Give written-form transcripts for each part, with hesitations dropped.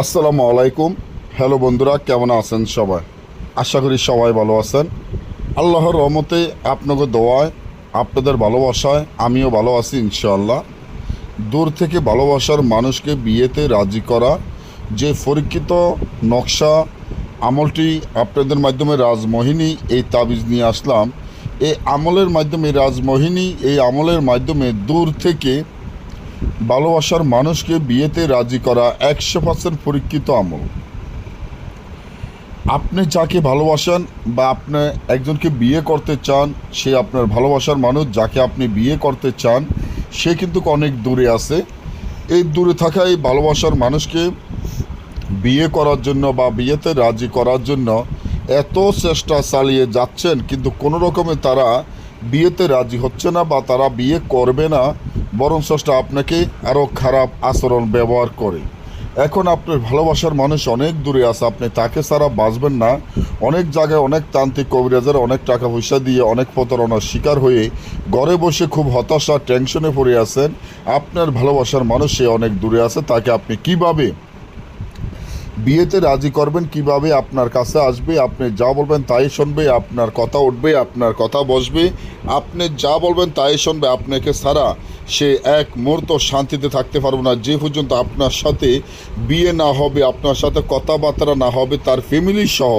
আসসালামু আলাইকুম। হ্যালো বন্ধুরা, কেমন আছেন সবাই? আশা করি সবাই ভালো আছেন। আল্লাহর রহমতে, আপনাদের দোয়ায়, আপনাদের ভালোবাসায় আমিও ভালো আছি ইনশাআল্লাহ। দূর থেকে ভালোবাসার মানুষকে বিয়েতে রাজি করা যে পরীক্ষিত নকশা আমলটি আপনাদের মাধ্যমে রাজমোহিনী এই তাবিজ নিয়ে আসলাম। এই আমলের মাধ্যমে রাজমোহিনী এই আমলের মাধ্যমে দূর থেকে ভালোবাসার মানুষকে বিয়েতে রাজি করা 100% পরীক্ষিত আমল। আপনি যাকে ভালোবাসেন বা আপনি একজনকে বিয়ে করতে চান, সে আপনার ভালোবাসার মানুষ যাকে আপনি বিয়ে করতে চান সে কিন্তু অনেক দূরে আছে। এই দূরে থাকা এই ভালোবাসার মানুষকে বিয়ে করার জন্য বা বিয়েতে রাজি করার জন্য এত চেষ্টা চালিয়ে যাচ্ছেন, কিন্তু কোনো রকমে তারা বিয়েতে রাজি হচ্ছে না বা তারা বিয়ে করবে না, বরং চেষ্টা আপনাকে আরও খারাপ আচরণ ব্যবহার করে। এখন আপনার ভালোবাসার মানুষ অনেক দূরে আছে, আপনি তাকে ছাড়া বাঁচবেন না। অনেক জায়গায় অনেক তান্ত্রিক কবিরাজের অনেক টাকা পয়সা দিয়ে অনেক প্রতারণার শিকার হয়ে ঘরে বসে খুব হতাশা টেনশনে পড়ে আছেন। আপনার ভালোবাসার মানুষ সে অনেক দূরে আছে, তাকে আপনি কিভাবে বিয়েতে রাজি করবেন, কিভাবে আপনার কাছে আসবে, আপনি যা বলবেন তাই শুনবে, আপনার কথা উঠবে, আপনার কথা বসবে, আপনি যা বলবেন তাই শুনবে, আপনাকে ছাড়া সে এক মুহূর্ত শান্তিতে থাকতে পারবে না। যে পর্যন্ত আপনার সাথে বিয়ে না হবে, আপনার সাথে কথাবার্তা না হবে, তার ফ্যামিলি সহ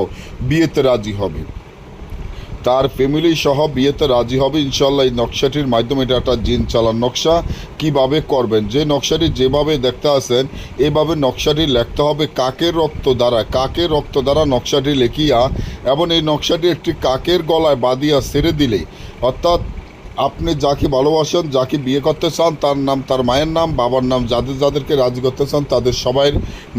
বিয়েতে রাজি হবে, তার ফ্যামিলি সহ বিয়েতে রাজি হবে ইনশাল্লাহ। এই নকশাটির মাধ্যমে এটা একটা জিন চালান নকশা। কিভাবে করবেন, যে নকশাটি যেভাবে দেখতে আছেন এভাবে নকশাটি লিখতে হবে কাকের রক্ত দ্বারা নকশাটি লিখিয়া, এবং এই নকশাটি একটি কাকের গলায় বাঁধিয়া ছেড়ে দিলে, অর্থাৎ আপনি যাকে ভালোবাসেন, যাকে বিয়ে করতে চান, তার নাম, তার মায়ের নাম, বাবার নাম, যাদেরকে রাজি করতে চান তাদের সবাইয়ের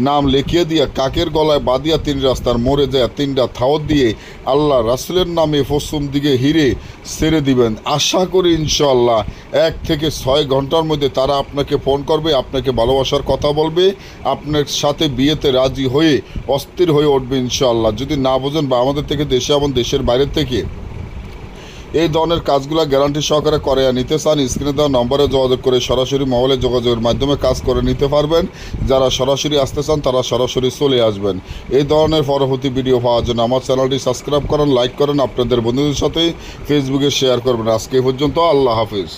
নাম লিখিয়ে দিয়ে কাকের গলায় বাঁধিয়া 3 রাস্তার মোড়ে যায় 3টা থাওয়াত দিয়ে আল্লাহ রাসূলের নামে পশ্চিম দিকে হিরে ছেড়ে দিবেন। আশা করি ইনশাআল্লাহ 1 থেকে 6 ঘন্টার মধ্যে তারা আপনাকে ফোন করবে, আপনাকে ভালোবাসার কথা বলবে, আপনার সাথে বিয়েতে রাজি হয়ে অস্থির হয়ে উঠবে ইনশাআল্লাহ। যদি না বোঝেন বা আমাদের থেকে দেশে এবং দেশের বাইরে থেকে এই ধরনের কাজগুলো গ্যারান্টি সহকারে করে নিতে চান, স্ক্রিনে দেওয়া নম্বরে যোগাযোগ করে সরাসরি মোবাইলে যোগাযোগের মাধ্যমে কাজ করে নিতে পারবেন। যারা সরাসরি আসতে চান তারা সরাসরি চলে আসবেন। এই ধরনের পরবর্তী ভিডিও পাওয়ার জন্য আমার চ্যানেলটি সাবস্ক্রাইব করেন, লাইক করেন, আপনাদের বন্ধুদের সাথে ফেসবুকে শেয়ার করবেন। আজকে পর্যন্ত, আল্লাহ হাফিজ।